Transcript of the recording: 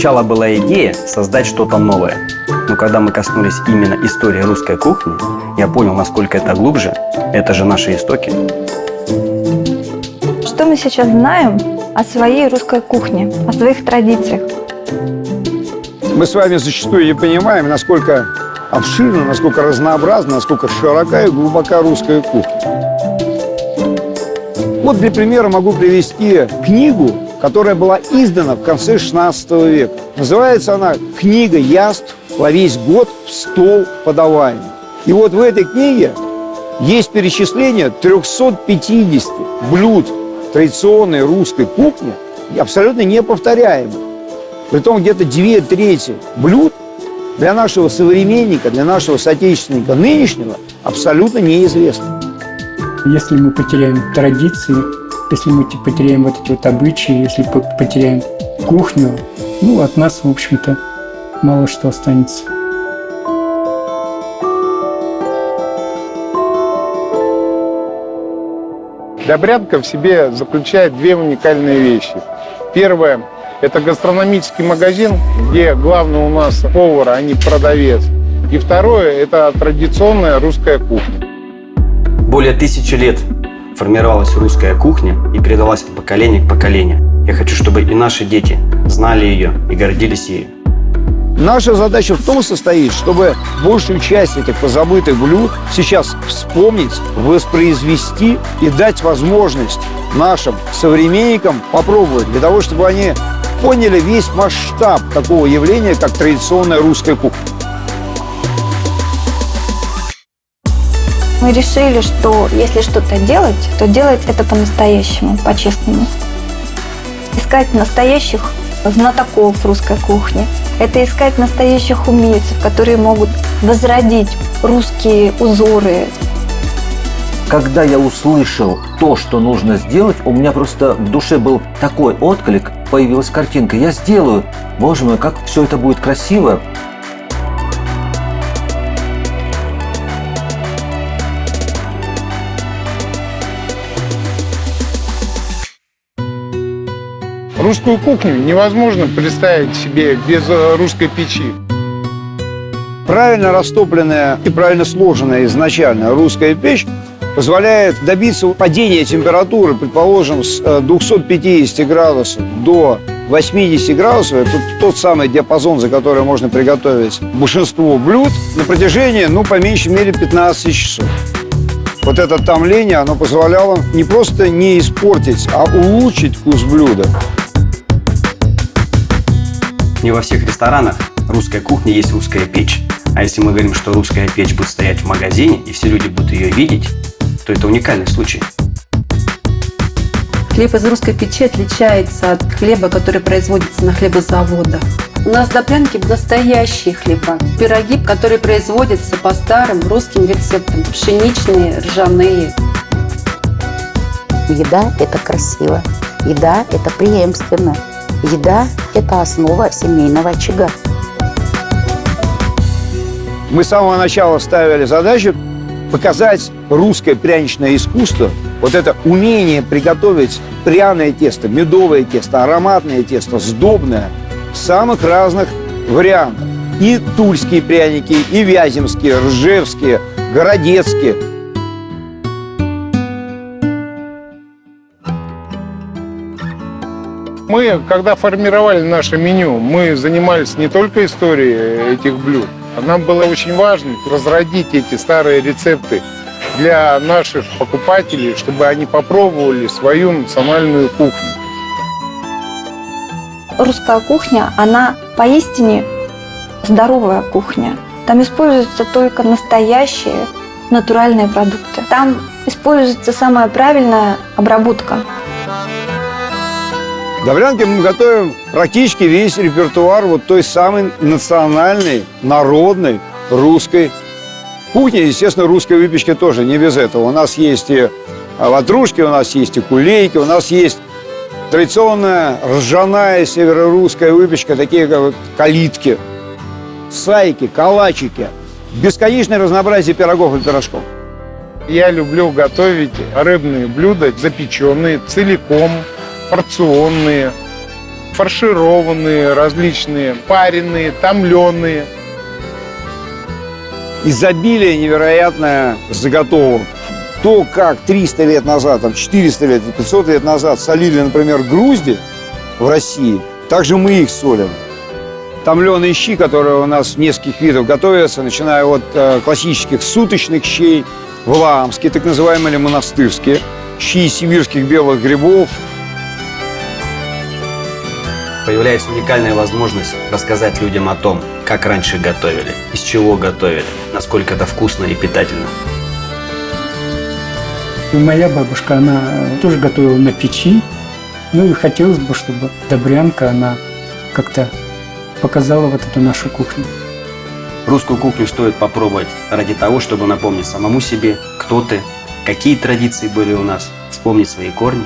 Сначала была идея создать что-то новое. Но когда мы коснулись именно истории русской кухни, я понял, насколько это глубже. Это же наши истоки. Что мы сейчас знаем о своей русской кухне, о своих традициях? Мы с вами зачастую не понимаем, насколько обширна, насколько разнообразна, насколько широка и глубока русская кухня. Вот для примера могу привести книгу, которая была издана в конце XVI века. Называется она «Книга яств во весь год в стол подаваемый». И вот в этой книге есть перечисление 350 блюд традиционной русской кухни, абсолютно неповторяемых. Притом где-то 2/3 блюд для нашего современника, для нашего соотечественника нынешнего абсолютно неизвестны. Если мы потеряем традиции, если мы потеряем вот эти вот обычаи, если потеряем кухню, от нас, в общем-то, мало что останется. Добрянка в себе заключает две уникальные вещи. Первое – это гастрономический магазин, где главный у нас повар, а не продавец. И второе – это традиционная русская кухня. Более 1000 лет формировалась русская кухня и передалась от поколения к поколению. Я хочу, чтобы и наши дети знали ее и гордились ею. Наша задача в том состоит, чтобы большую часть этих позабытых блюд сейчас вспомнить, воспроизвести и дать возможность нашим современникам попробовать, для того, чтобы они поняли весь масштаб такого явления, как традиционная русская кухня. Мы решили, что если что-то делать, то делать это по-настоящему, по-честному. Искать настоящих знатоков русской кухни. Это искать настоящих умельцев, которые могут возродить русские узоры. Когда я услышал то, что нужно сделать, у меня просто в душе был такой отклик, появилась картинка. Я сделаю. Боже мой, как все это будет красиво. Русскую кухню невозможно представить себе без русской печи. Правильно растопленная и правильно сложенная изначально русская печь позволяет добиться падения температуры, предположим, с 250 градусов до 80 градусов. Это тот самый диапазон, за который можно приготовить большинство блюд на протяжении, по меньшей мере, 15 часов. Вот это томление, оно позволяло не просто не испортить, а улучшить вкус блюда. Не во всех ресторанах русской кухни есть русская печь. А если мы говорим, что русская печь будет стоять в магазине, и все люди будут ее видеть, то это уникальный случай. Хлеб из русской печи отличается от хлеба, который производится на хлебозаводах. У нас в Добрянке настоящие хлеба. Пироги, которые производятся по старым русским рецептам. Пшеничные, ржаные. Еда – это красиво. Еда – это преемственно. Еда – это основа семейного очага. Мы с самого начала ставили задачу показать русское пряничное искусство, вот это умение приготовить пряное тесто, медовое тесто, ароматное тесто, сдобное, в самых разных вариантах. И тульские пряники, и вяземские, ржевские, городецкие. Мы, когда формировали наше меню, мы занимались не только историей этих блюд, а нам было очень важно разродить эти старые рецепты для наших покупателей, чтобы они попробовали свою национальную кухню. Русская кухня, она поистине здоровая кухня. Там используются только настоящие натуральные продукты. Там используется самая правильная обработка. В Добрянке мы готовим практически весь репертуар вот той самой национальной, народной русской кухни. Естественно, русской выпечки тоже не без этого. У нас есть и ватрушки, у нас есть и кулейки, у нас есть традиционная ржаная северорусская выпечка, такие как калитки, сайки, калачики, бесконечное разнообразие пирогов и пирожков. Я люблю готовить рыбные блюда, запеченные, целиком, порционные. Фаршированные, различные, пареные, томленые. Изобилие невероятное заготовок. То, как 300 лет назад, там, 400 лет, 500 лет назад солили, например, грузди в России, также мы их солим. Томленые щи, которые у нас в нескольких видах готовятся, начиная от классических суточных щей, валаамские, так называемые, или монастырские, щи из сибирских белых грибов. Появляется уникальная возможность рассказать людям о том, как раньше готовили, из чего готовили, насколько это вкусно и питательно. Моя бабушка, она тоже готовила на печи. Ну и хотелось бы, чтобы Добрянка, она как-то показала вот эту нашу кухню. Русскую кухню стоит попробовать ради того, чтобы напомнить самому себе, кто ты, какие традиции были у нас, вспомнить свои корни.